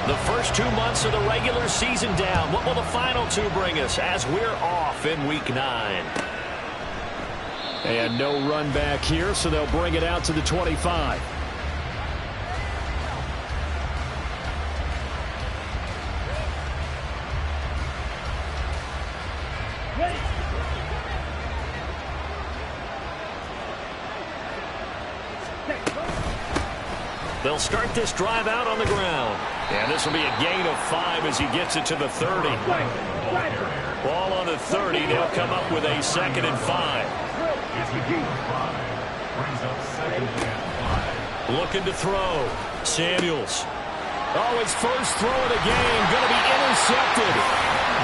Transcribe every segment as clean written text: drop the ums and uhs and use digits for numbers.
The first 2 months of the regular season down. What will the final two bring us as we're off in Week 9? And no run back here, so they'll bring it out to the 25. They'll start this drive out on the ground. And this will be a gain of 5 as he gets it to the 30. Ball on the 30. They'll come up with a 2nd and 5. Looking to throw. Samuels. Oh, his first throw of the game. Going to be intercepted.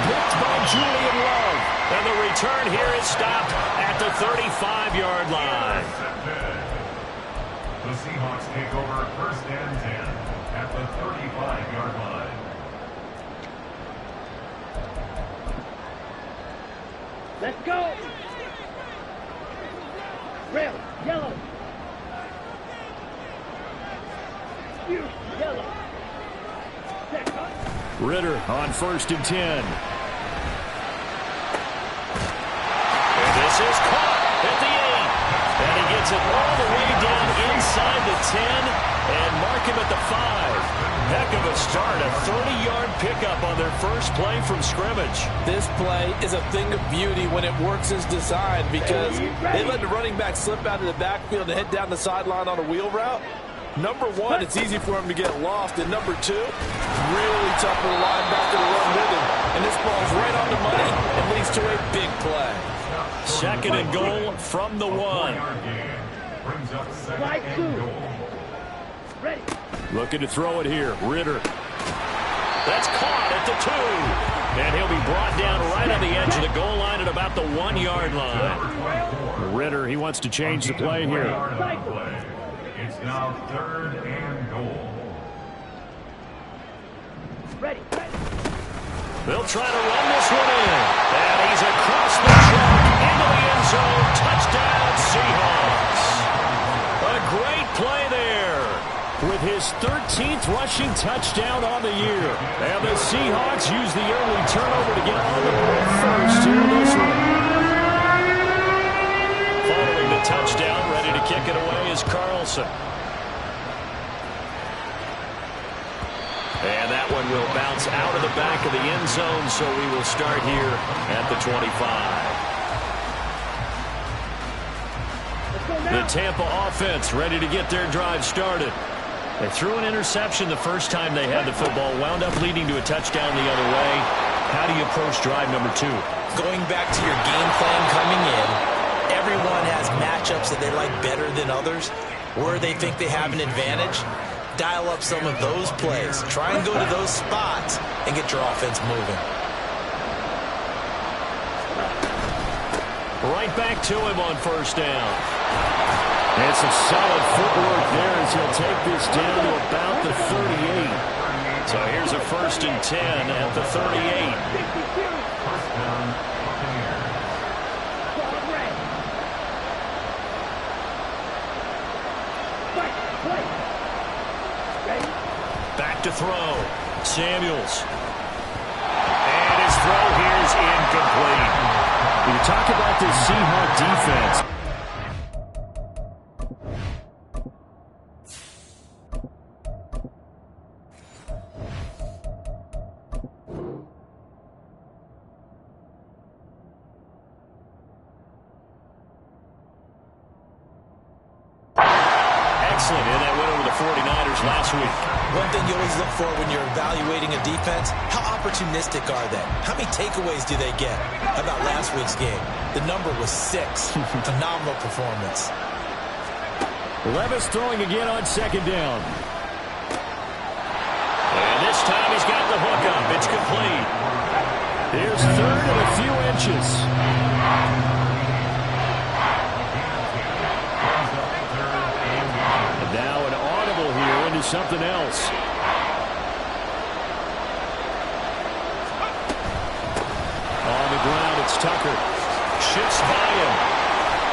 Picked by Julian Love. And the return here is stopped at the 35-yard line. The Seahawks take over 1st and 10 at the 35-yard line. Let's go! Red, yellow. Yellow. Ritter on 1st and 10. And this is caught at the 8. And he gets it all the way down inside the 10 and mark him at the 5. Heck of a start, a 30-yard pickup on their first play from scrimmage. This play is a thing of beauty when it works as designed because they let the running back slip out of the backfield and head down the sideline on a wheel route. Number one, it's easy for him to get lost. And number two, really tough for the linebacker to run with him. And this ball's right on the money and leads to a big play. 2nd and goal from the 1. Slide 2. Ready. Looking to throw it here. Ritter. That's caught at the 2. And he'll be brought down right on the edge of the goal line at about the 1-yard line. Ritter, he wants to change the play here. It's now 3rd and goal. Ready. They'll try to run this one in. And he's across the track into the end zone. Touchdown, Seahawks. A great play there. With his 13th rushing touchdown on the year. And the Seahawks use the early turnover to get on the board first here in this one. Following the touchdown, ready to kick it away is Carlson. And that one will bounce out of the back of the end zone, so we will start here at the 25. The Tampa offense ready to get their drive started. They threw an interception the first time they had the football, wound up leading to a touchdown the other way. How do you approach drive number 2? Going back to your game plan coming in, everyone has matchups that they like better than others, where they think they have an advantage. Dial up some of those plays. Try and go to those spots and get your offense moving. Right back to him on 1st down. And some solid footwork there as he'll take this down to about the 38. So here's a 1st and 10 at the 38. Back to throw. Samuels. And his throw here is incomplete. When you talk about this Seahawk defense, excellent in that win over the 49ers last week. One thing you always look for when you're evaluating a defense, how opportunistic are they? How many takeaways do they get? How about last week's game? The number was 6. Phenomenal performance. Levis throwing again on 2nd down. And this time he's got the hook up. It's complete. Here's 3rd and a few inches. And now an audible here into something else. On the ground, it's Tucker. Shifts by him.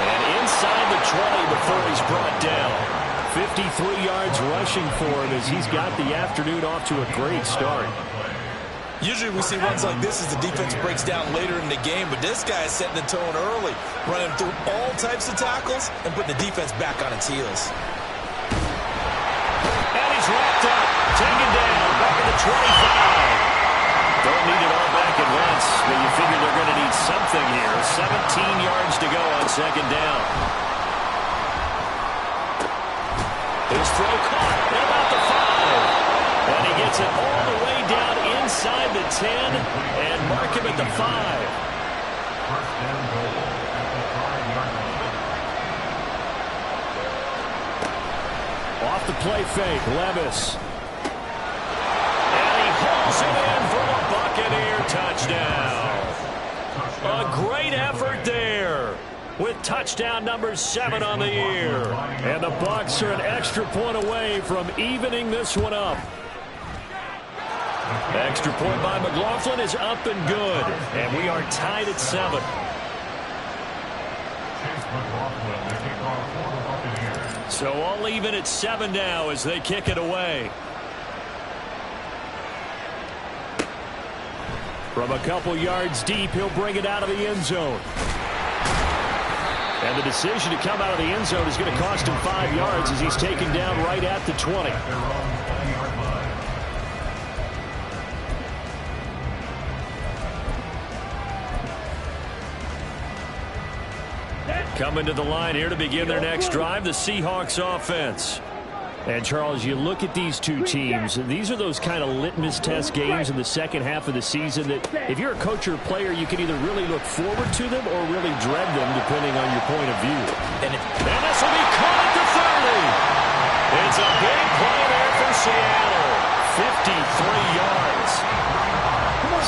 And inside the 20 before he's brought down. 53 yards rushing for him as he's got the afternoon off to a great start. Usually we see runs like this as the defense breaks down later in the game, but this guy is setting the tone early, running through all types of tackles and putting the defense back on its heels. And he's wrapped up, taken down, back at the 25. Don't need it all back at once, but you figure they're going to need something here. 17 yards to go on second down. His throw caught at about the 5. And he gets it all the way down inside the 10 and mark him at the 5. First down goal at the 5-yard line. Off the play fake, Levis. And he hauls it in for a Buccaneer touchdown. A great effort there with touchdown number 7 on the year. And the Bucs are an extra point away from evening this one up. Extra point by McLaughlin is up and good. And we are tied at 7. Chase McLaughlin, the kickoff for the Buccaneers. So all even at 7 now as they kick it away. From a couple yards deep, he'll bring it out of the end zone. And the decision to come out of the end zone is going to cost him 5 yards as he's taken down right at the 20. Their own 20-yard line. Coming to the line here to begin their next drive, the Seahawks offense. And, Charles, you look at these two teams, and these are those kind of litmus test games in the second half of the season that if you're a coach or a player, you can either really look forward to them or really dread them, depending on your point of view. And this will be caught at the 30. It's a big play there for Seattle. 53 yards.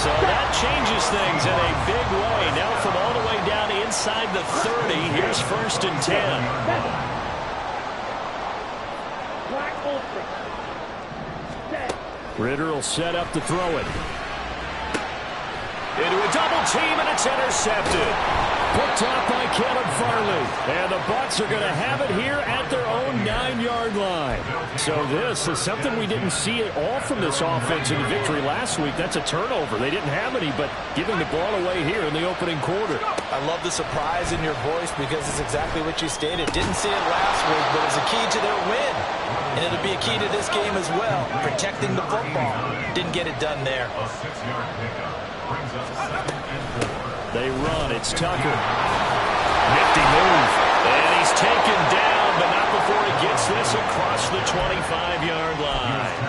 So that changes things in a big way. Now from all the way down inside the 30, here's 1st and 10. Ritter will set up to throw it. Into a double team, and it's intercepted. Picked off by Caleb Farley. And the Bucs are going to have it here at their own 9-yard line. So this is something we didn't see at all from this offense in the victory last week. That's a turnover. They didn't have any, but giving the ball away here in the opening quarter. I love the surprise in your voice because it's exactly what you stated. Didn't see it last week, but it's a key to their win. And it'll be a key to this game as well, protecting the football. Didn't get it done there. A 6-yard pickup brings up 2nd and 4. They run. It's Tucker. Nifty move. And he's taken down, but not before he gets this across the 25-yard line.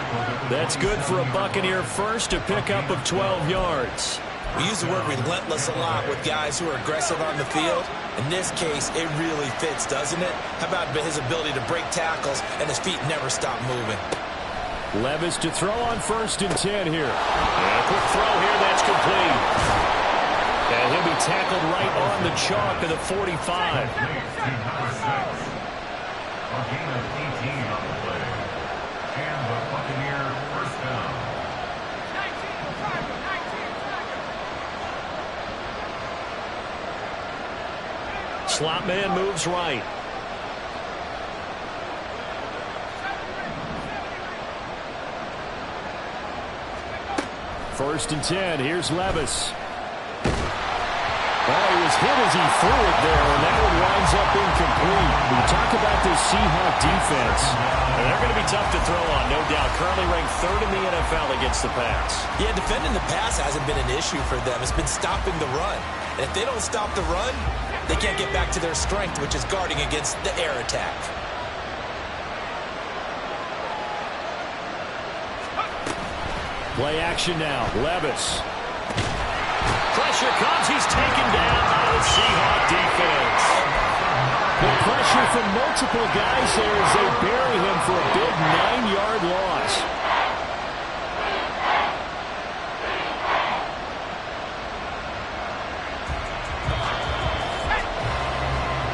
That's good for a Buccaneer first, a pickup of 12 yards. We use the word relentless a lot with guys who are aggressive on the field. In this case, it really fits, doesn't it? How about his ability to break tackles and his feet never stop moving? Levis to throw on 1st and 10 here. And a quick throw here that's complete. And he'll be tackled right on the chalk of the 45. A gain of 18 on the play. And the Buccaneer first down. Slot man moves right. First and 10. Here's Levis. Well, he was hit as he threw it there, and that one winds up incomplete. We talk about this Seahawk defense. And they're going to be tough to throw on, no doubt. Currently ranked 3rd in the NFL against the pass. Yeah, defending the pass hasn't been an issue for them. It's been stopping the run. And if they don't stop the run, they can't get back to their strength, which is guarding against the air attack. Play action now. Levis. Pressure comes. He's taken down by the Seahawk defense. The pressure from multiple guys there as they bury him for a big 9-yard loss.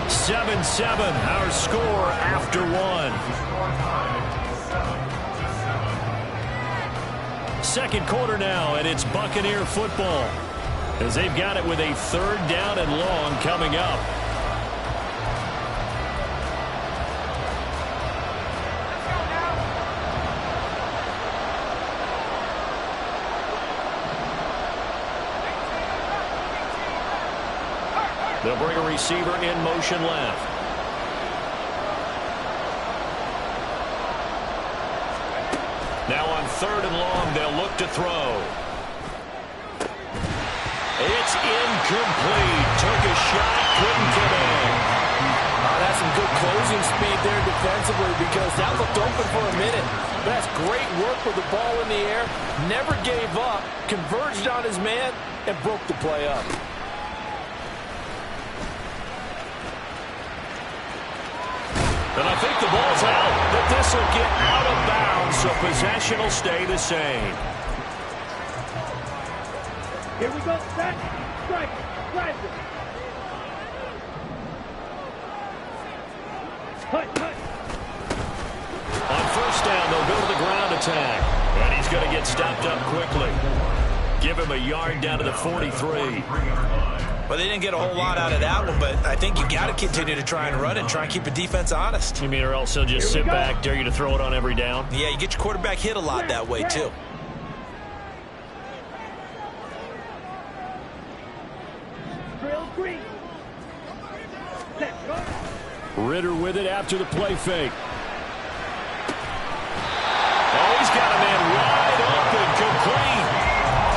7-7, our score after 1. Second quarter now, and it's Buccaneer football as they've got it with a 3rd down and long coming up. They'll bring a receiver in motion left. Now on 3rd and long, they'll look to throw. It's incomplete. Took a shot, couldn't get in. That's some good closing speed there defensively because that looked open for a minute. That's great work with the ball in the air. Never gave up, converged on his man, and broke the play up. And I think the ball's out, but this will get out of bounds, so possession will stay the same. Here we go, set, strike, drive it. Hut. On 1st down, they'll go to the ground attack. And he's going to get stopped up quickly. Give him a yard down to the 43. Well, they didn't get a whole lot out of that one, but I think you got to continue to try and run and try and keep the defense honest. You mean or else he'll just sit back, dare you to throw it on every down? Yeah, you get your quarterback hit a lot that way, too. Drill green. Set, go. Ritter with it after the play fake. Oh, he's got a man wide open, complete.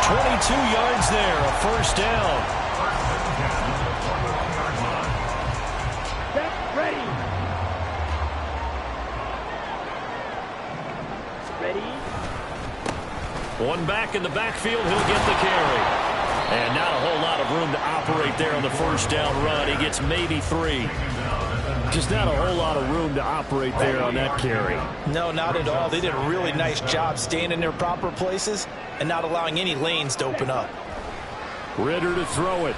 22 yards there, a 1st down. Set, ready. Ready. One back in the backfield, he'll get the carry. And not a whole lot of room to operate there on the 1st down run. He gets maybe 3. Just not a whole lot of room to operate there on that carry. No, not at all. They did a really nice job staying in their proper places and not allowing any lanes to open up. Ritter to throw it.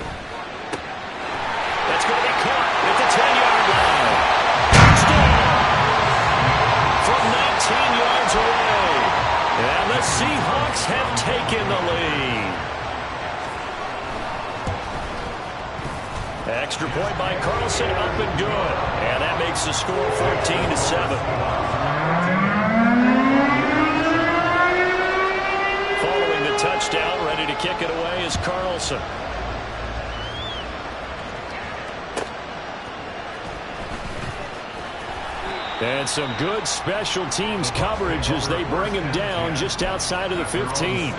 That's going to be caught at the 10-yard line. Touchdown! From 19 yards away. And the Seahawks have taken the lead. Extra point by Carlson, up and good. And that makes the score 14-7. Following the touchdown, ready to kick it away is Carlson. And some good special teams coverage as they bring him down just outside of the 15.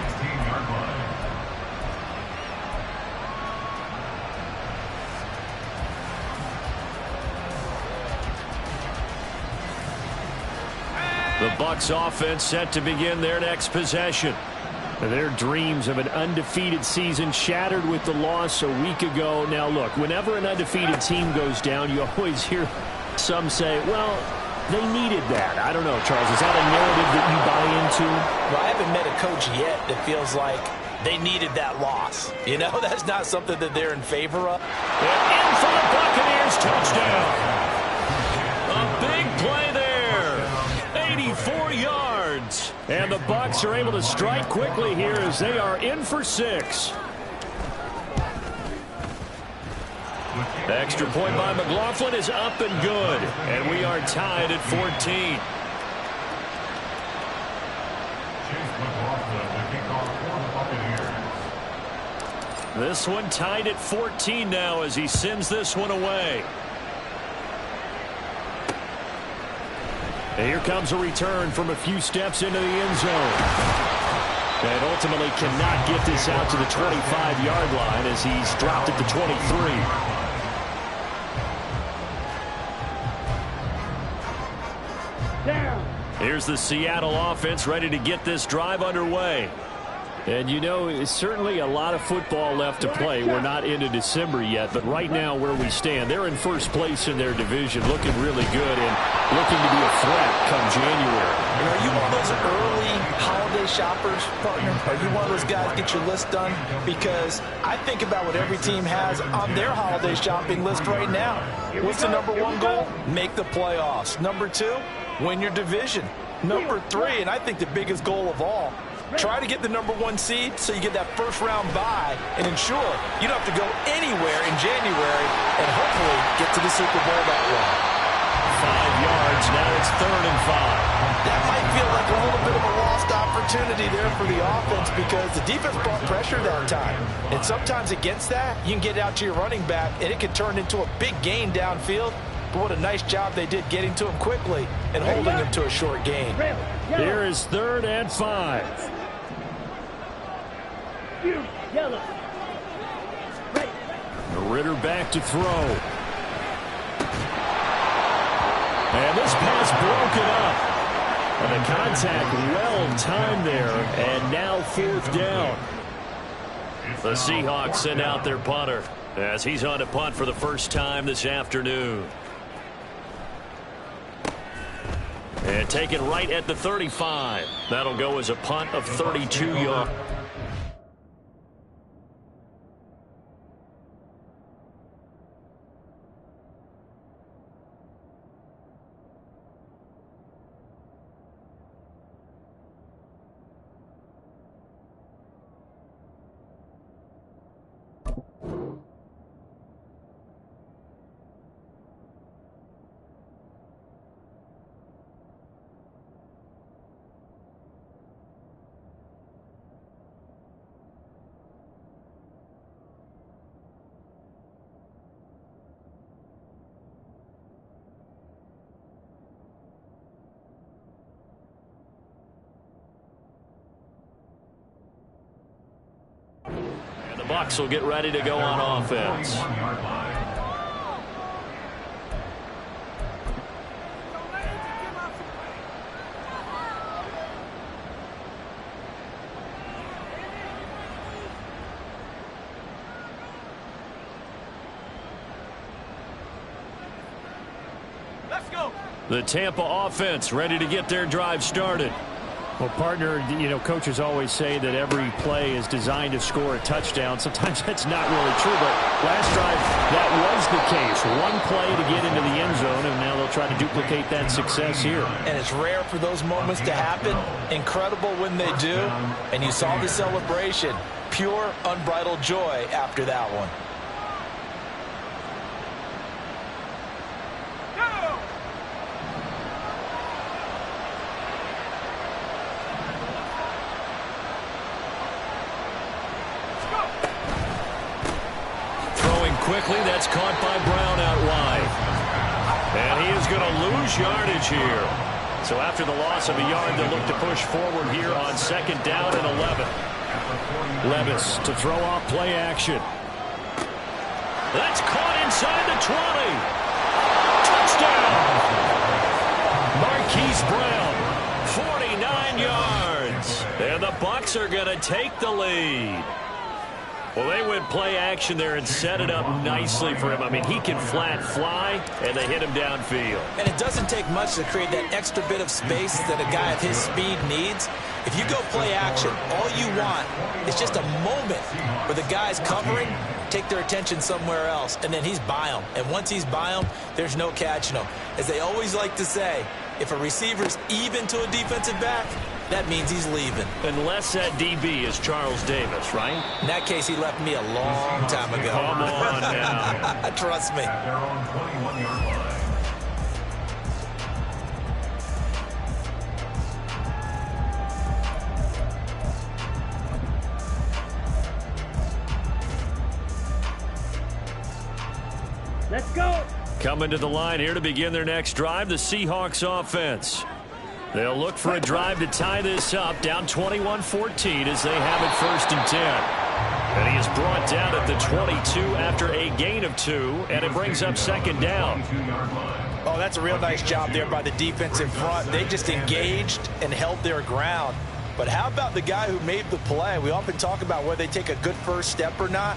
The Bucs offense set to begin their next possession. Their dreams of an undefeated season shattered with the loss a week ago. Now, look, whenever an undefeated team goes down, you always hear some say, well, they needed that. I don't know, Charles. Is that a narrative that you buy into? Well, I haven't met a coach yet that feels like they needed that loss. You know, that's not something that they're in favor of. And in for the Buccaneers, touchdown. A big play there. 84 yards. And the Bucs are able to strike quickly here as they are in for 6. The extra point by McLaughlin is up and good. And we are tied at 14. This one tied at 14 now as he sends this one away. And here comes a return from a few steps into the end zone. And ultimately cannot get this out to the 25-yard line as he's dropped at the 23. Here's the Seattle offense ready to get this drive underway. And, you know, it's certainly a lot of football left to play. We're not into December yet, but right now where we stand, they're in first place in their division, looking really good and looking to be a threat come January. And are you one of those early holiday shoppers, partner? Are you one of those guys get your list done? Because I think about what every team has on their holiday shopping list right now. What's the number one goal? Make the playoffs. Number 2, win your division. Number 3, and I think the biggest goal of all, try to get the number 1 seed so you get that first-round bye and ensure you don't have to go anywhere in January and hopefully get to the Super Bowl that way. 5 yards, now it's 3rd and 5. That might feel like a little bit of a lost opportunity. opportunity there for the offense because the defense brought pressure that time. And sometimes against that, you can get it out to your running back, and it can turn into a big gain downfield. But what a nice job they did getting to him quickly and holding him to a short gain. Here is 3rd and 5. Yellow. Ritter back to throw. And this pass broken up. And the contact well-timed there. And now 4th down. The Seahawks send out their punter as he's on to punt for the first time this afternoon. And taken right at the 35. That'll go as a punt of 32 yards. Bucs will get ready to go on offense. Let's go. The Tampa offense ready to get their drive started. Well, partner, you know, coaches always say that every play is designed to score a touchdown. Sometimes that's not really true, but last drive, that was the case. One play to get into the end zone, and now they'll try to duplicate that success here. And it's rare for those moments to happen. Incredible when they do. And you saw the celebration. Pure, unbridled joy after that one. Quickly, that's caught by Brown out wide. And he is going to lose yardage here. So after the loss of a yard, they'll look to push forward here on 2nd down and 11. Levis to throw off play action. That's caught inside the 20. Touchdown! Marquise Brown, 49 yards. And the Bucs are going to take the lead. Well, they went play action there and set it up nicely for him. I mean, he can flat fly, and they hit him downfield. And it doesn't take much to create that extra bit of space that a guy of his speed needs. If you go play action, all you want is just a moment where the guy's covering, take their attention somewhere else, and then he's by him. And once he's by him, there's no catching him. As they always like to say, if a receiver's even to a defensive back, that means he's leaving. Unless that DB is Charles Davis, right? In that case, he left me a long time ago. Come on now. Trust me. At their own 21-yard line. Let's go. Coming to the line here to begin their next drive, the Seahawks offense. They'll look for a drive to tie this up, down 21-14 as they have it 1st and 10. And he is brought down at the 22 after a gain of 2, and it brings up 2nd down. Oh, that's a real nice job there by the defense in front. They just engaged and held their ground. But how about the guy who made the play? We often talk about whether they take a good first step or not.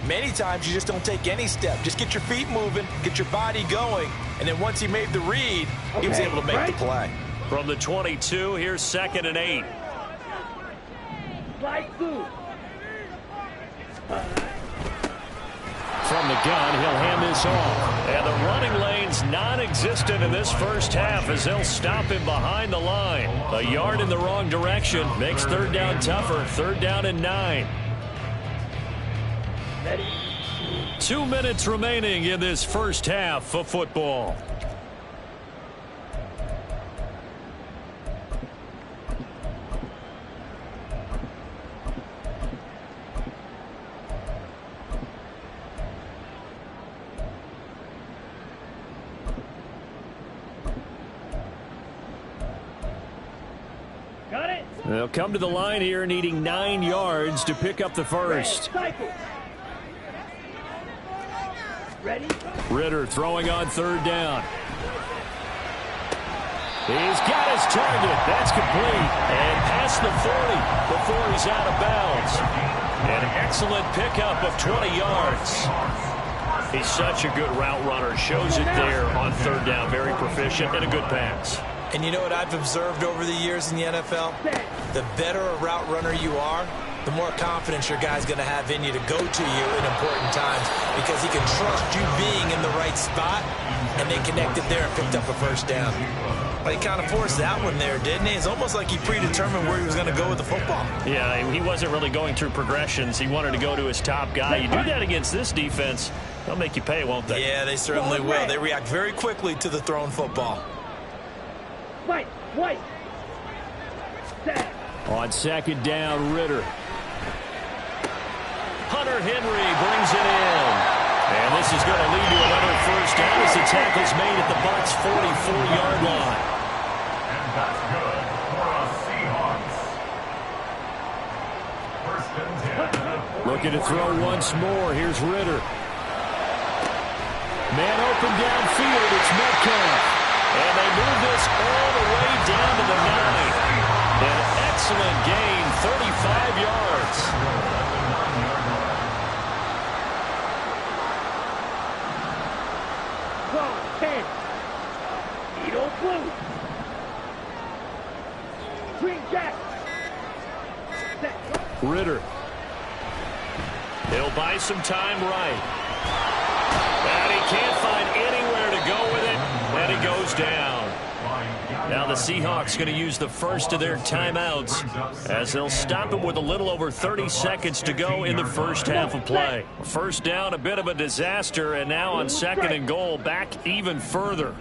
Many times you just don't take any step. Just get your feet moving, get your body going, and then once he made the read, he was able to make the play. From the 22, here's 2nd and 8. Slide through. From the gun, he'll hand this off. And the running lane's non-existent in this first half as they'll stop him behind the line. A yard in the wrong direction makes 3rd down tougher. 3rd down and 9. 2 minutes remaining in this first half of football. Got it? They'll come to the line here needing 9 yards to pick up the first. Cycle. Ready? Ridder throwing on third down. He's got his target. That's complete. And past the 40 before he's out of bounds. An excellent pickup of 20 yards. He's such a good route runner. Shows it there on third down. Very proficient and a good pass. And you know what I've observed over the years in the NFL? The better a route runner you are, the more confidence your guy's going to have in you to go to you in important times because he can trust you being in the right spot, and they connected there and picked up a first down. Well, he kind of forced that one there, didn't he? It's almost like he predetermined where he was going to go with the football. Yeah, he wasn't really going through progressions. He wanted to go to his top guy. You do that against this defense, they'll make you pay, won't they? Yeah, they certainly will. They react very quickly to the thrown football. White. On second down, Ridder. Hunter Henry brings it in. And this is going to lead to another first down as the tackle's made at the Bucs' 44-yard line. And that's good for a Seahawks. First and 10. Looking to throw once more. Here's Ridder. Man open downfield. It's Metcalf. And they move this all the way down to the 9. An excellent gain, 35 yards. 10. Edo blue. Green jack. Ridder. He'll buy some time right. And he can't find anywhere to go with it. And he goes down. Now the Seahawks going to use the first of their timeouts as they'll stop him with a little over 30 seconds to go in the first half of play. First down, a bit of a disaster, and now on second and goal, back even further.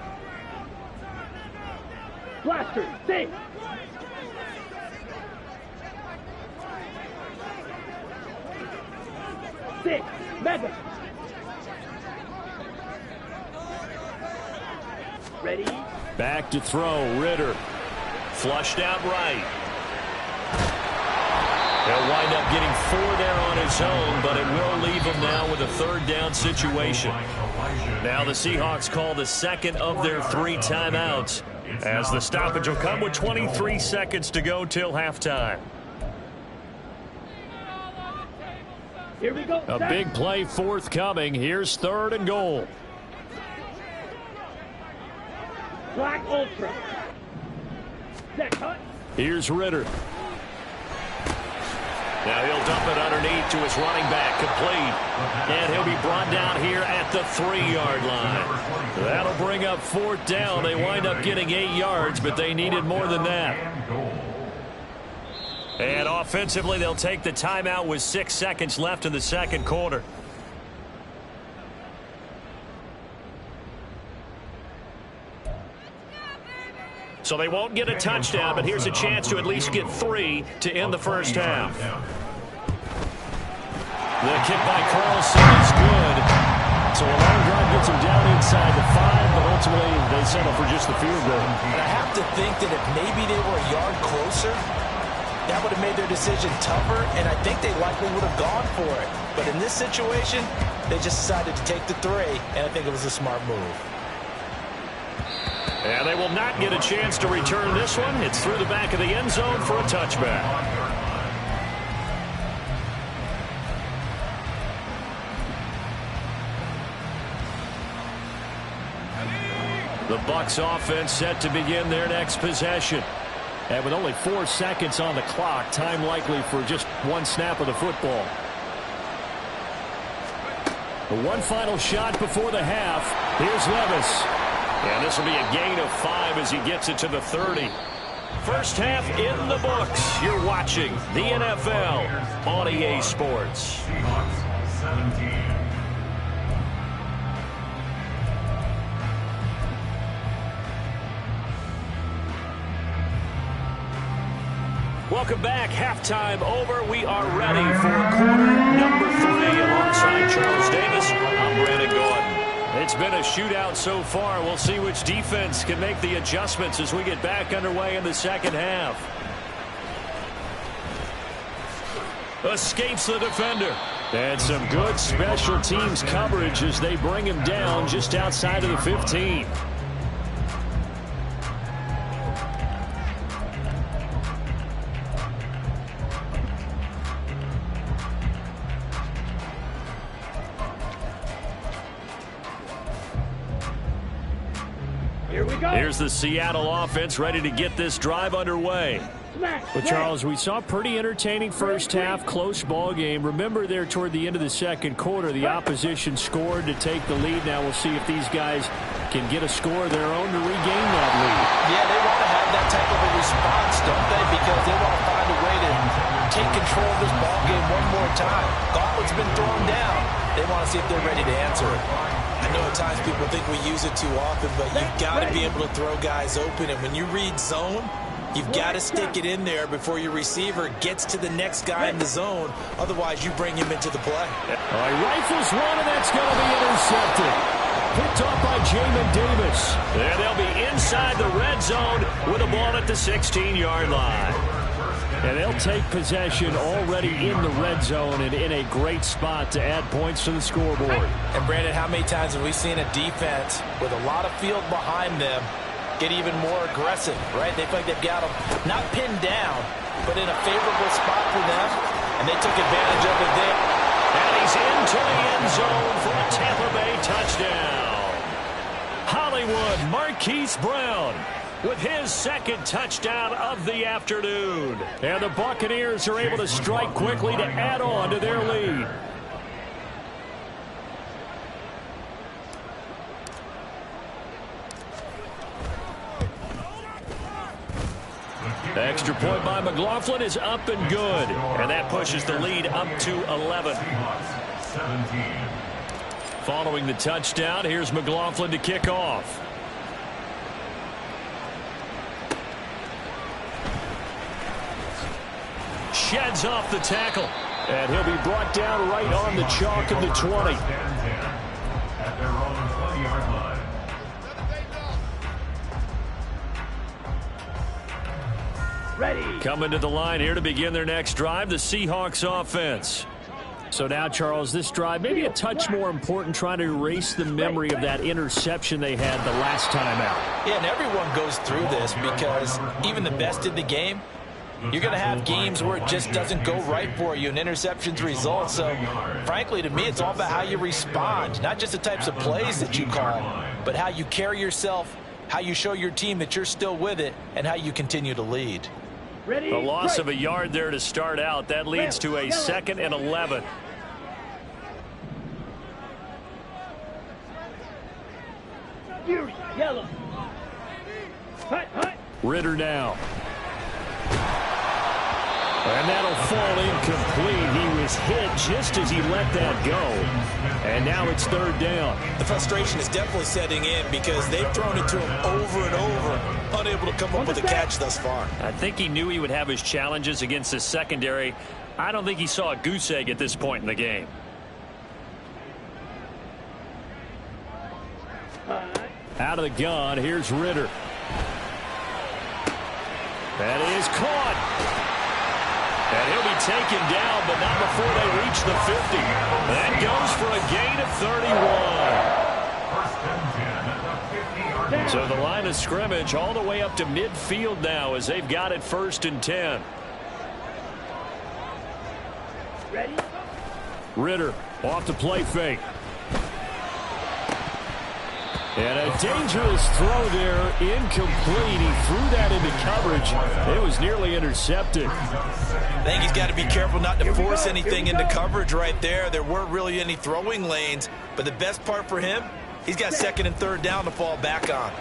Blaster, stay. Six, mega. Ready? Back to throw, Ridder. Flushed out right. He'll wind up getting 4 there on his own, but it will leave him now with a third down situation. Now the Seahawks call the second of their 3 timeouts as the stoppage will come with 23 seconds to go till halftime. Here we go. A big play forthcoming. Here's third and goal. Black Ultra. Set cut. Here's Ridder. Now he'll dump it underneath to his running back, complete. And he'll be brought down here at the 3-yard line. That'll bring up fourth down. They wind up getting 8 yards, but they needed more than that. And offensively, they'll take the timeout with 6 seconds left in the second quarter. So they won't get a touchdown, but here's a chance to at least get 3 to end the first half. The kick by Carlson is good. So a long drive gets him down inside the 5, but ultimately they settle for just the field goal. And I have to think that if maybe they were a yard closer, that would have made their decision tougher, and I think they likely would have gone for it. But in this situation, they just decided to take the 3, and I think it was a smart move. And they will not get a chance to return this one. It's through the back of the end zone for a touchback. The Bucs offense set to begin their next possession. And with only 4 seconds on the clock, time likely for just 1 snap of the football. The one final shot before the half. Here's Levis. And this will be a gain of 5 as he gets it to the 30. First half in the books. You're watching the NFL on EA Sports. Seahawks 17. Welcome back. Halftime over. We are ready for quarter number 3. Alongside Charles Davis, I'm Brandon Gordon. It's been a shootout so far. We'll see which defense can make the adjustments as we get back underway in the second half. Escapes the defender. And some good special teams coverage as they bring him down just outside of the 15. Here we go. Here's the Seattle offense ready to get this drive underway. Well, Charles, we saw a pretty entertaining first half, close ball game. Remember there toward the end of the second quarter, the opposition scored to take the lead. Now we'll see if these guys can get a score of their own to regain that lead. Yeah, they want to have that type of a response, don't they? Because they want to find a way to take control of this ball game one more time. Gauntlet's been thrown down. They want to see if they're ready to answer it. I know at times people think we use it too often, but you've got to be able to throw guys open. And when you read zone, you've got to stick it in there before your receiver gets to the next guy in the zone. Otherwise, you bring him into the play. All right, rifles one, and that's going to be intercepted. Picked off by Jamin Davis. And they'll be inside the red zone with the ball at the 16-yard line. And they'll take possession already in the red zone and in a great spot to add points to the scoreboard. And, Brandon, how many times have we seen a defense with a lot of field behind them get even more aggressive, right? They feel like they've got them not pinned down, but in a favorable spot for them, and they took advantage of it there. And he's into the end zone for a Tampa Bay touchdown. Hollywood Marquise Brown with his second touchdown of the afternoon. And the Buccaneers are able to strike quickly to add on to their lead. The extra point by McLaughlin is up and good. And that pushes the lead up to 11. Following the touchdown, here's McLaughlin to kick off. Sheds off the tackle. And he'll be brought down right on the chalk of the 20. At their own 20-yard line. Ready. Coming to the line here to begin their next drive, the Seahawks offense. So now, Charles, this drive maybe a touch more important, trying to erase the memory of that interception they had the last time out. Yeah, and everyone goes through this because even the best in the game, you're going to have games where it just doesn't go right for you and interceptions result. So, frankly, to me, it's all about how you respond, not just the types of plays that you call, but how you carry yourself, how you show your team that you're still with it, and how you continue to lead. Ready. A loss of a yard there to start out. That leads to a 2nd and 11. Fury. Yellow. Hut, hut. Ritter now. And that'll fall incomplete. He was hit just as he let that go. And now it's 3rd down. The frustration is definitely setting in because they've thrown it to him over and over, unable to come up with a catch thus far. I think he knew he would have his challenges against his secondary. I don't think he saw a goose egg at this point in the game. Out of the gun, here's Ritter. That is caught. And he'll be taken down, but not before they reach the 50. That goes for a gain of 31. First and 10 at the 50-yard line. So the line of scrimmage all the way up to midfield now as they've got it 1st and 10. Ready. Ritter off the play fake. And a dangerous throw there, incomplete. He threw that into coverage. It was nearly intercepted. I think he's got to be careful not to force anything into coverage right there. There weren't really any throwing lanes, but the best part for him, he's got 2nd and 3rd down to fall back on.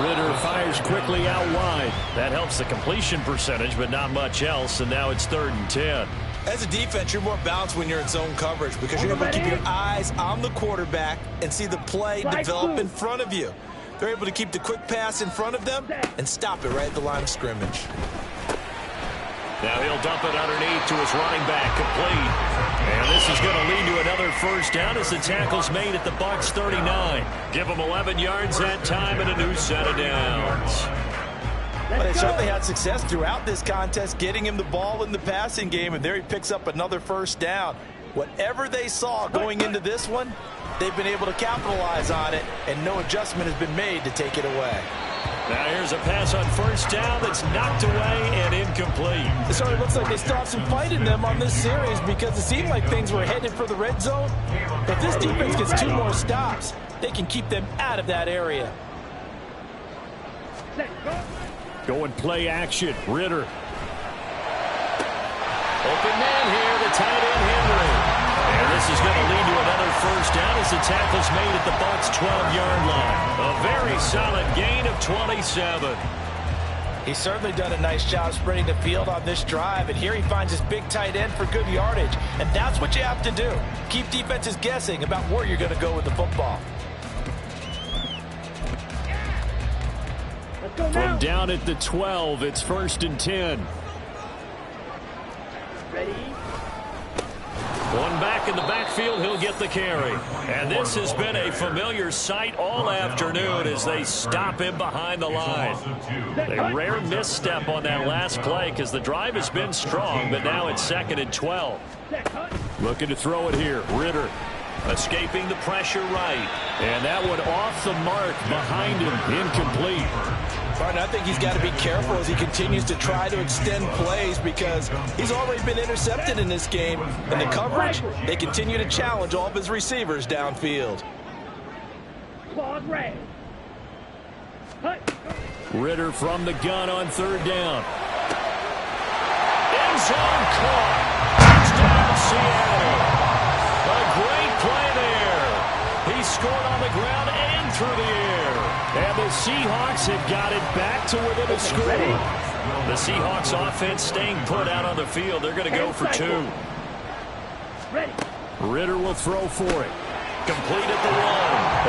Ritter fires quickly out wide. That helps the completion percentage, but not much else, and now it's 3rd and 10. As a defense, you're more balanced when you're in zone coverage because you're able to keep your eyes on the quarterback and see the play develop in front of you. They're able to keep the quick pass in front of them and stop it right at the line of scrimmage. Now he'll dump it underneath to his running back, complete. And this is going to lead to another 1st down as the tackle's made at the Bucs 39. Give them 11 yards that time and a new set of downs. Well, they certainly had success throughout this contest, getting him the ball in the passing game, and there he picks up another first down. Whatever they saw going into this one, they've been able to capitalize on it, and no adjustment has been made to take it away. Now here's a pass on first down that's knocked away and incomplete. It certainly looks like they still have some fight in them on this series because it seemed like things were headed for the red zone. If this defense gets 2 more stops, they can keep them out of that area. Going play action. Ridder. Open man here, the tight end Henry. And this is going to lead to another first down as the tackle's made at the Bucs' 12-yard line. A very solid gain of 27. He's certainly done a nice job spreading the field on this drive, and here he finds his big tight end for good yardage. And that's what you have to do. Keep defenses guessing about where you're going to go with the football. From down at the 12, it's 1st and 10. Ready? One back in the backfield, he'll get the carry. And this has been a familiar sight all afternoon as they stop him behind the line. A rare misstep on that last play because the drive has been strong, but now it's 2nd and 12. Looking to throw it here. Ridder escaping the pressure right. And that one off the mark behind him, incomplete. I think he's got to be careful as he continues to try to extend plays because he's already been intercepted in this game. And the coverage, they continue to challenge all of his receivers downfield. Ridder from the gun on 3rd down. End zone caught. Touchdown Seattle. A great play there. He scored on the ground and through the air. And the Seahawks have got it back to within a score. The Seahawks offense staying put out on the field. They're going to go for 2. Ridder will throw for it. Complete at the 1.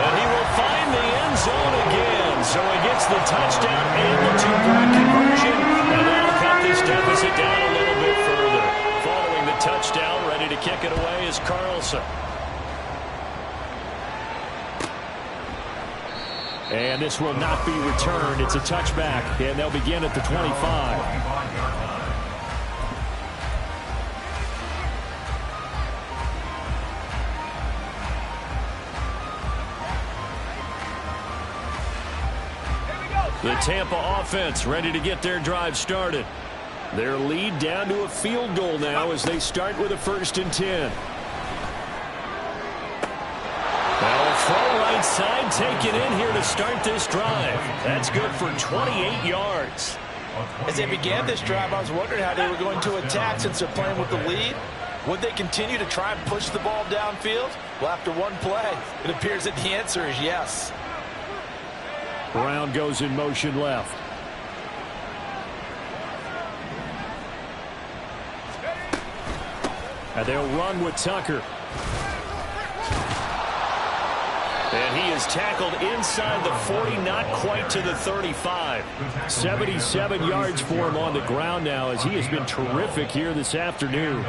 And he will find the end zone again. So he gets the touchdown and the 2-point conversion. And that'll cut this deficit down a little bit further. Following the touchdown, ready to kick it away is Carlson. And this will not be returned. It's a touchback, and they'll begin at the 25. The Tampa offense ready to get their drive started. Their lead down to a field goal now as they start with a 1st and 10. Throw right side, taken in here to start this drive. That's good for 28 yards. As they began this drive, I was wondering how they were going to attack since they're playing with the lead. Would they continue to try and push the ball downfield? Well, after one play, it appears that the answer is yes. Brown goes in motion left. And they'll run with Tucker. And he is tackled inside the 40, not quite to the 35. 77 yards for him on the ground now as he has been terrific here this afternoon.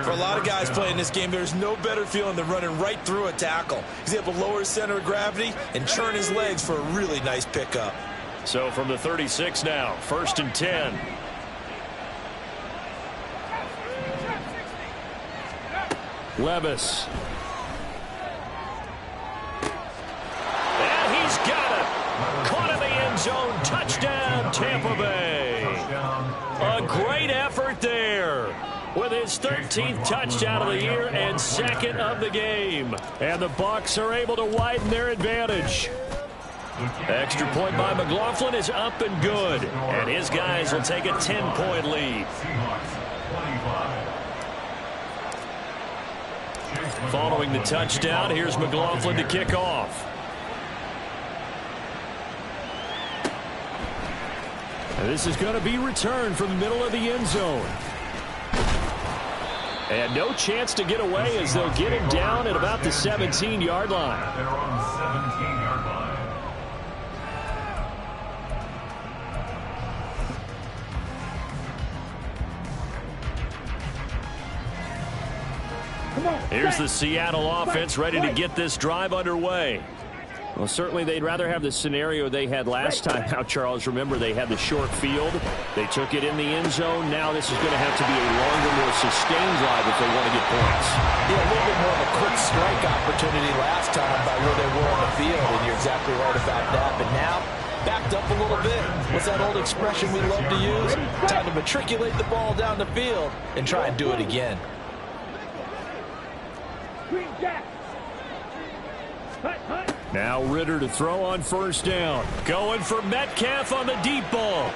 For a lot of guys playing this game, there's no better feeling than running right through a tackle. He's able to lower his center of gravity and churn his legs for a really nice pickup. So from the 36 now, 1st and 10. Levis. Caught in the end zone. Touchdown, Tampa Bay. A great effort there with his 13th touchdown of the year and 2nd of the game. And the Bucs are able to widen their advantage. Extra point by McLaughlin is up and good. And his guys will take a 10-point lead. Following the touchdown, here's McLaughlin to kick off. And this is going to be returned from the middle of the end zone. And no chance to get away as they'll get him down at about the 17-yard line. They're on the 17-yard line. Here's the Seattle offense ready to get this drive underway. Well, certainly they'd rather have the scenario they had last time out, Charles. Remember, they had the short field. They took it in the end zone. Now this is going to have to be a longer, more sustained drive if they want to get points. Yeah, a little bit more of a quick strike opportunity last time by where they were on the field, and you're exactly right about that. But now, backed up a little bit. What's that old expression we love to use? Time to matriculate the ball down the field and try and do it again. Green Jack. Hut, hut. Now Ritter to throw on first down. Going for Metcalf on the deep ball.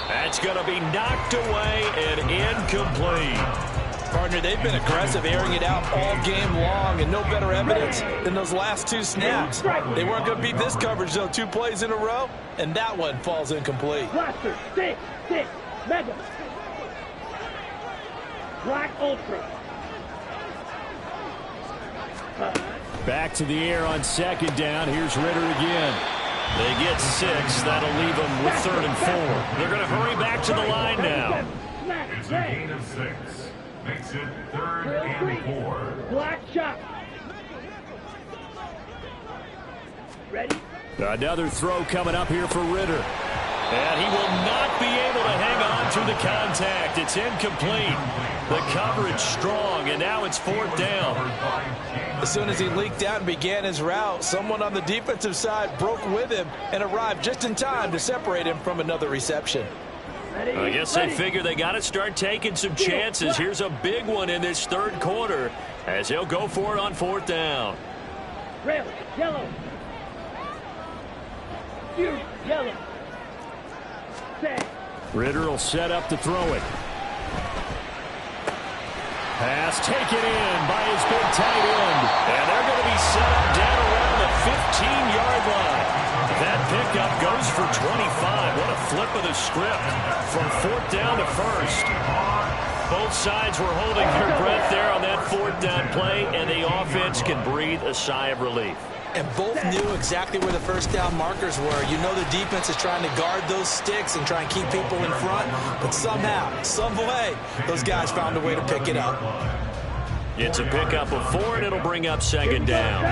That's going to be knocked away and incomplete. Partner, they've been aggressive, airing it out all game long, and no better evidence than those last two snaps. They weren't going to beat this coverage, though, 2 plays in a row, and that one falls incomplete. Blaster. Stick. Mega. Black Ultra. Back to the air on second down. Here's Ritter again. They get 6. That'll leave them with 3rd and 4. They're going to hurry back to the line now. It's a gain of 6. Makes it 3rd and 4. Black shot. Ready? Another throw coming up here for Ritter. And he will not be able to hang on through the contact. It's incomplete. The coverage strong, and now it's 4th down. As soon as he leaked out and began his route, someone on the defensive side broke with him and arrived just in time to separate him from another reception. Ready? I guess they figure they got to start taking some chances. Here's a big one in this 3rd quarter as he'll go for it on 4th down. Rail. Yellow. Huge. Yellow. Set. Ritter will set up to throw it. Pass taken in by his big tight end. And they're going to be set up down around the 15-yard line. That pickup goes for 25. What a flip of the script from 4th down to 1st. Both sides were holding their breath there on that 4th down play, and the offense can breathe a sigh of relief. And both knew exactly where the first down markers were. You know the defense is trying to guard those sticks and try and keep people in front. But somehow, some way, those guys found a way to pick it up. It's a pickup of 4, and it'll bring up 2nd down.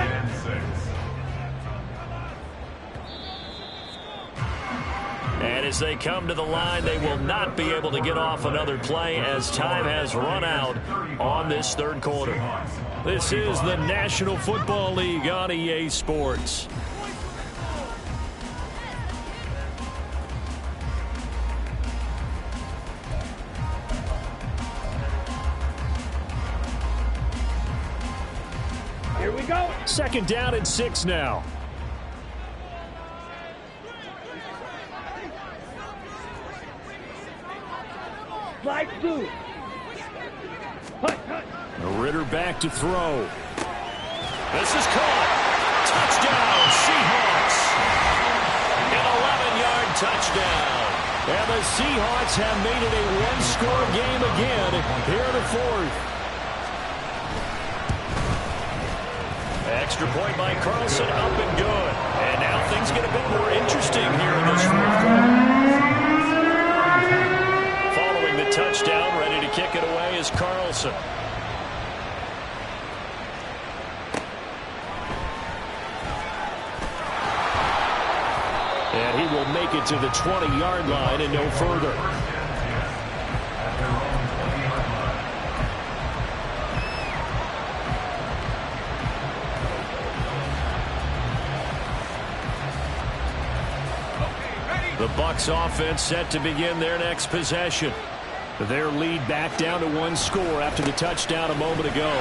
And as they come to the line, they will not be able to get off another play as time has run out on this 3rd quarter. This is the National Football League on EA Sports. Here we go. 2nd down and 6 now. Slide 2. Hut. Ritter back to throw. This is caught. Touchdown, Seahawks. An 11-yard touchdown. And the Seahawks have made it a 1-score game again here in the 4th. Extra point by Carlson, up and good. And now things get a bit more interesting here in this 4th quarter. Following the touchdown, ready to kick it away is Carlson. And he will make it to the 20-yard line and no further. The Bucs offense set to begin their next possession. Their lead back down to 1 score after the touchdown a moment ago.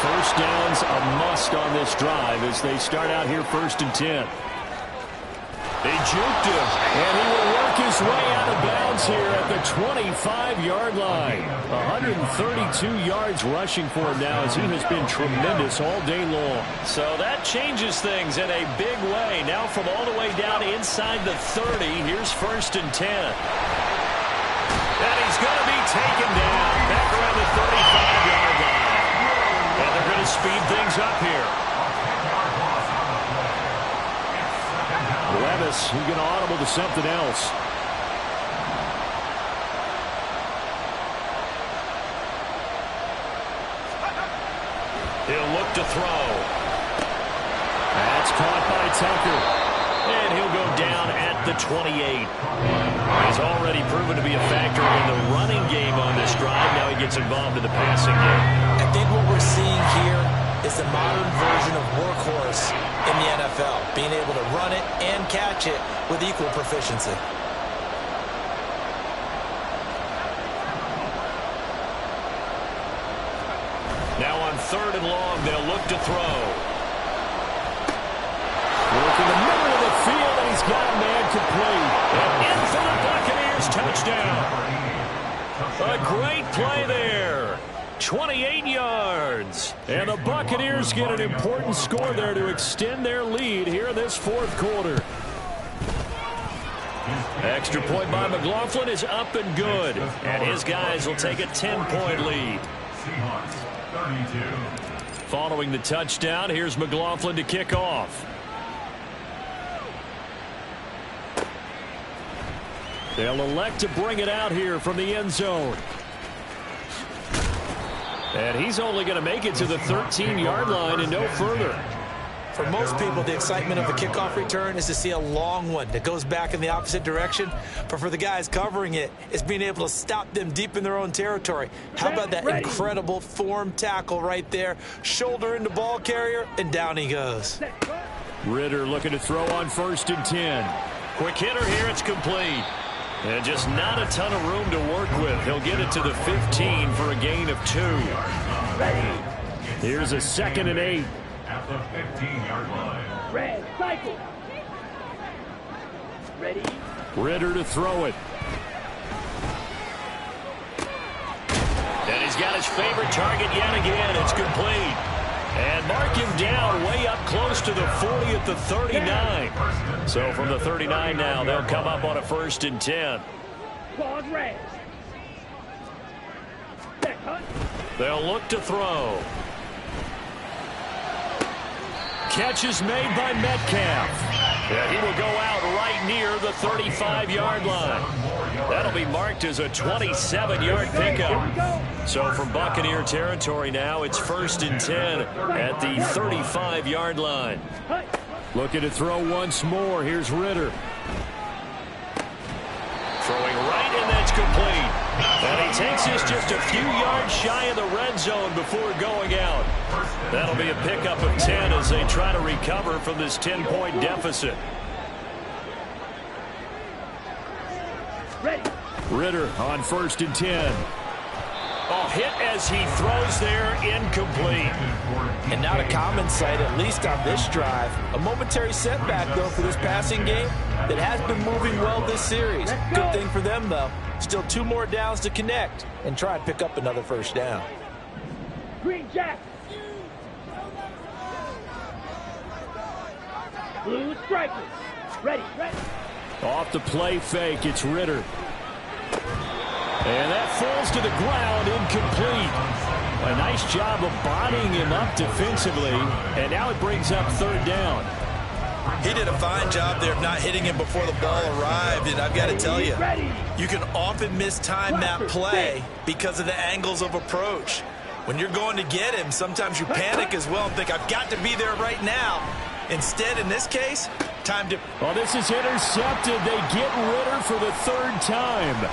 First down's a must on this drive as they start out here 1st and 10. They juked him, and he will work his way out of bounds here at the 25-yard line. 132 yards rushing for him now as he has been tremendous all day long. So that changes things in a big way. Now from all the way down inside the 30, here's 1st and 10. And he's going to be taken down back around the 35-yard line. And they're going to speed things up here. Levis, he's going to audible to something else. He'll look to throw. That's caught by Tucker. And he'll go down at the 28. He's already proven to be a factor in the running game on this drive. Now he gets involved in the passing game. I think what we're seeing here is the modern version of workhorse in the NFL, being able to run it and catch it with equal proficiency. Now on 3rd and long, they'll look to throw. Work in the middle of the field, and he's got a man complete. And in for the Buccaneers touchdown. A great play there. 28 yards. And the Buccaneers get an important score there to extend their lead here in this 4th quarter. Extra point by McLaughlin is up and good. And his guys will take a 10-point lead. Following the touchdown, here's McLaughlin to kick off. They'll elect to bring it out here from the end zone. And he's only going to make it to the 13-yard line and no further. For most people, the excitement of the kickoff return is to see a long one that goes back in the opposite direction. But for the guys covering it, it's being able to stop them deep in their own territory. How about that incredible form tackle right there? Shoulder into ball carrier, and down he goes. Ridder looking to throw on 1st and 10. Quick hitter here, it's complete. And just not a ton of room to work with. He'll get it to the 15 for a gain of 2. Here's a 2nd and 8. At the 15-yard line. Red, cycle. Ready. Ridder to throw it. And he's got his favorite target yet again. It's complete. And mark him down way up close to the 40 at the 39. So from the 39 now, they'll come up on a 1st and 10. Pause, red. Set, cut. They'll look to throw. Catch is made by Metcalf. And he will go out right near the 35-yard line. That'll be marked as a 27-yard pickup. So from Buccaneer territory now, it's 1st and 10 at the 35-yard line. Looking to throw once more. Here's Ridder. Throwing right, and that's complete. And he takes this just a few yards shy of the red zone before going out. That'll be a pickup of 10 as they try to recover from this 10-point deficit. Ridder on 1st and 10. Oh, hit as he throws there, incomplete. And not a common sight, at least on this drive. A momentary setback, though, for this passing game that has been moving well this series. Good thing for them, though. Still 2 more downs to connect and try and pick up another 1st down. Green Jack. Blue striker. Ready, ready. Off the play fake, it's Ridder. And that falls to the ground, incomplete. A nice job of bodying him up defensively, and now it brings up 3rd down. He did a fine job there of not hitting him before the ball arrived, and I've got to tell you, you can often mistime that play because of the angles of approach. When you're going to get him, sometimes you panic as well and think, I've got to be there right now. Instead, in this case, time to... Oh, this is intercepted. They get Ridder for the 3rd time.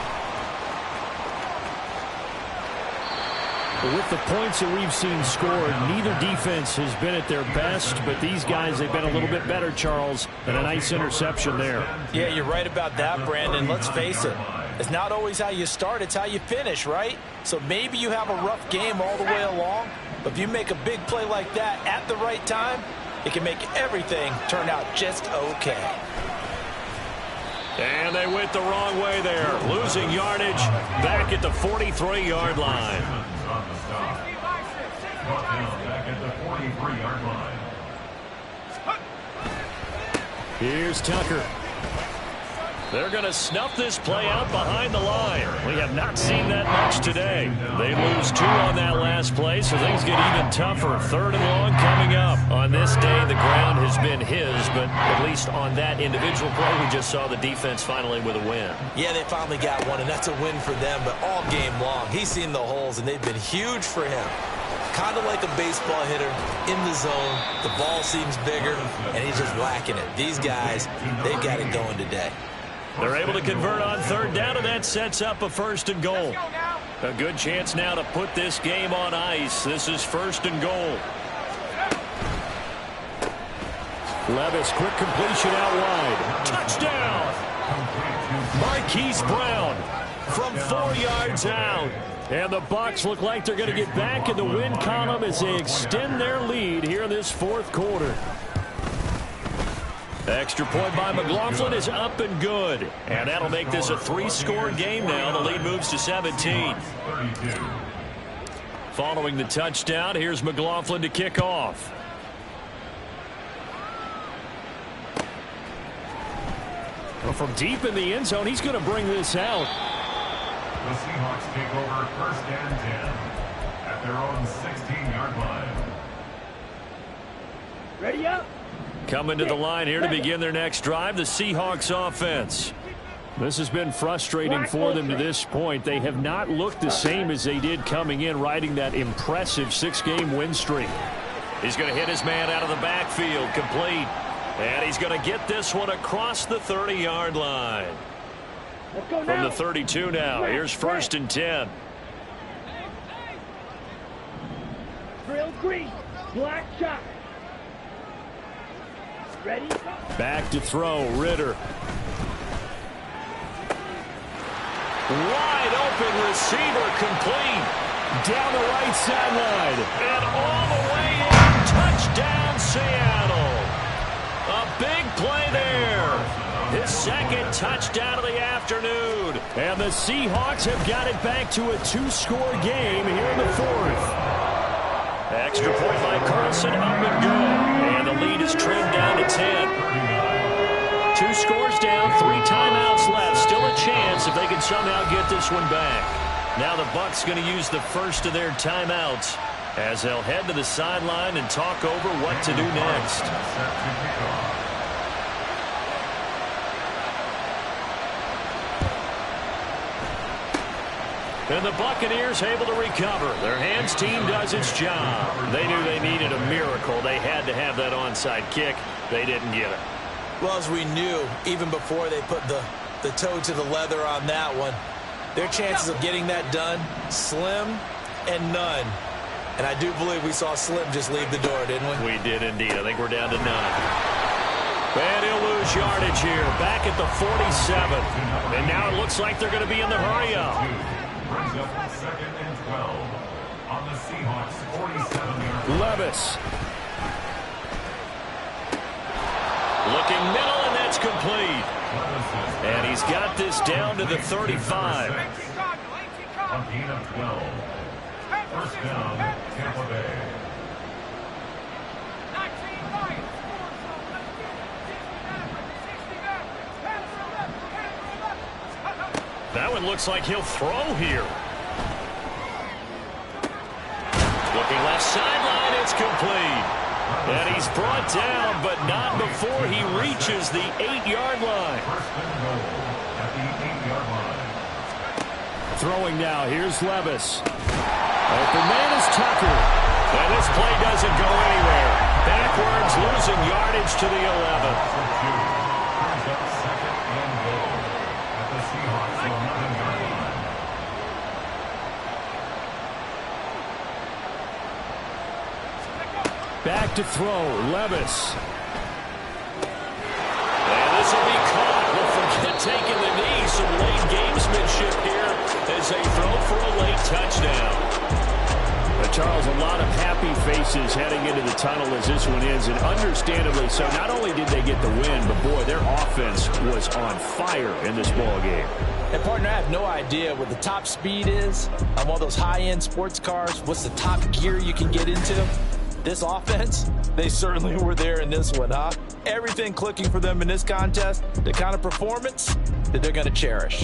With the points that we've seen scored, neither defense has been at their best, but these guys, they've been a little bit better, Charles, and a nice interception there. Yeah, you're right about that, Brandon. Let's face it. It's not always how you start, it's how you finish, right? So maybe you have a rough game all the way along, but if you make a big play like that at the right time, it can make everything turn out just okay. And they went the wrong way there, losing yardage back at the 43-yard line. Back at the 43-yard line. Here's Tucker. They're going to snuff this play out behind the line. We have not seen that much today. They lose 2 on that last play, so things get even tougher. 3rd and long coming up. On this day, the ground has been his, but at least on that individual play, we just saw the defense finally with a win. Yeah, they finally got one, and that's a win for them, but all game long, he's seen the holes, and they've been huge for him. Kind of like a baseball hitter in the zone. The ball seems bigger, and he's just whacking it. These guys, they've got it going today. They're able to convert on third down, and that sets up a 1st and goal. A good chance now to put this game on ice. This is 1st and goal. Levis, quick completion out wide. Touchdown! Marquise Brown from 4 yards out. And the Bucs look like they're going to get back in the win column as they extend their lead here in this 4th quarter. Extra point by McLaughlin is up and good. And that'll make this a 3-score game now. The lead moves to 17. Following the touchdown, here's McLaughlin to kick off. Well, from deep in the end zone, he's going to bring this out. The Seahawks take over 1st and 10 at their own 16-yard line. Ready up. Coming to the line here to begin their next drive, the Seahawks offense. This has been frustrating for them to this point. They have not looked the same as they did coming in, riding that impressive 6-game win streak. He's going to hit his man out of the backfield, complete. And he's going to get this one across the 30-yard line. From the 32 now, here's 1st and 10. Drill green. Black shot. Ready? Back to throw, Ritter. Wide open receiver, complete. Down the right sideline. And all the way in. Touchdown, Seattle. A big play there. His 2nd touchdown of the afternoon. And the Seahawks have got it back to a 2-score game here in the 4th. Extra point by Carlson, up and good. And the lead is trimmed down to 10. 2 scores down, 3 timeouts left. Still a chance if they can somehow get this one back. Now the Bucs going to use the first of their timeouts as they'll head to the sideline and talk over what to do next. And the Buccaneers able to recover. Their hands team does its job. They knew they needed a miracle. They had to have that onside kick. They didn't get it. Well, as we knew, even before they put the toe to the leather on that one, their chances of getting that done, slim and none. And I do believe we saw Slim just leave the door, didn't we? We did indeed. I think we're down to 9. And he'll lose yardage here, back at the 47. And now it looks like they're going to be in the hurry-up. Brings up 2nd and 12 on the Seahawks 47-yard line. Levis. Looking middle, and that's complete. And he's got this down to the 35. A gain of 12. 1st down, Tampa Bay. That one looks like he'll throw here. Looking left sideline, it's complete. And he's brought down, but not before he reaches the 8-yard line. 1st and goal at the 8-yard line. Throwing now, here's Levis. Open man is Tucker. And this play doesn't go anywhere. Backwards, losing yardage to the 11. Brings up 2nd and goal at the Seahawks 11-yard line. Back to throw, Levis. And this will be caught. Don't forget taking the knee. Some late gamesmanship here as they throw for a late touchdown. But Charles, a lot of happy faces heading into the tunnel as this one ends, and understandably so. Not only did they get the win, but boy, their offense was on fire in this ball game. And partner, I have no idea what the top speed is on one of those high-end sports cars. What's the top gear you can get into? This offense, they certainly were there in this one, huh? Everything clicking for them in this contest, the kind of performance that they're going to cherish.